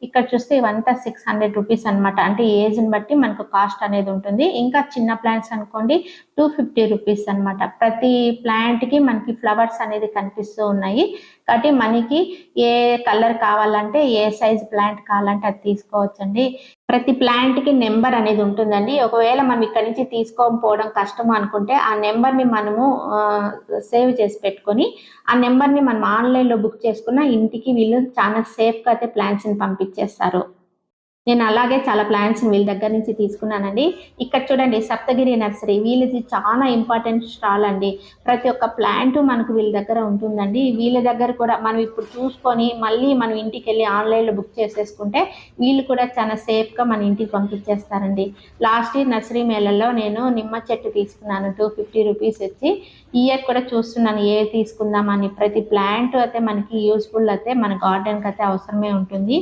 ఇక్కడ చూస్తే ఇవంతా 600 రూపీస్ అనమాట. అంటే ఏజ్ని బట్టి మనకు కాస్ట్ అనేది ఉంటుంది. ఇంకా చిన్న ప్లాంట్స్ అనుకోండి 250 రూపీస్ అనమాట. ప్రతి ప్లాంట్కి మనకి ఫ్లవర్స్ అనేది కనిపిస్తూ ఉన్నాయి. కాబట్టి మనకి ఏ కలర్ కావాలంటే ఏ సైజ్ ప్లాంట్ కావాలంటే అది తీసుకోవచ్చండి. ప్రతి ప్లాంట్కి నెంబర్ అనేది ఉంటుందండి. ఒకవేళ మనం ఇక్కడి నుంచి తీసుకోకపోవడం కష్టం అనుకుంటే ఆ నెంబర్ని మనము సేవ్ చేసి పెట్టుకొని ఆ నెంబర్ని మనం ఆన్లైన్లో బుక్ చేసుకున్న ఇంటికి వీళ్ళు చాలా సేఫ్గా అయితే ప్లాంట్స్ని పంపించేస్తారు. నేను అలాగే చాలా ప్లాంట్స్ వీళ్ళ దగ్గర నుంచి తీసుకున్నానండి. ఇక్కడ చూడండి సప్తగిరి నర్సరీ, వీళ్ళది చాలా ఇంపార్టెంట్ స్టాల్ అండి. ప్రతి ఒక్క ప్లాంట్ మనకు వీళ్ళ దగ్గర ఉంటుందండి. వీళ్ళ దగ్గర కూడా మనం ఇప్పుడు చూసుకొని మళ్ళీ మనం ఇంటికి వెళ్ళి ఆన్లైన్లో బుక్ చేసేసుకుంటే వీళ్ళు కూడా చాలా సేఫ్గా మన ఇంటికి పంపించేస్తారండి. లాస్ట్ ఇయర్ నర్సరీ మేళల్లో నేను నిమ్మ చెట్టు తీసుకున్నాను 250 రూపీస్ ఇచ్చి. ఈ ఇయర్ కూడా చూస్తున్నాను ఏ తీసుకుందామని. ప్రతి ప్లాంట్ అయితే మనకి యూస్ఫుల్ అయితే మన గార్డెన్కి అయితే అవసరమే ఉంటుంది.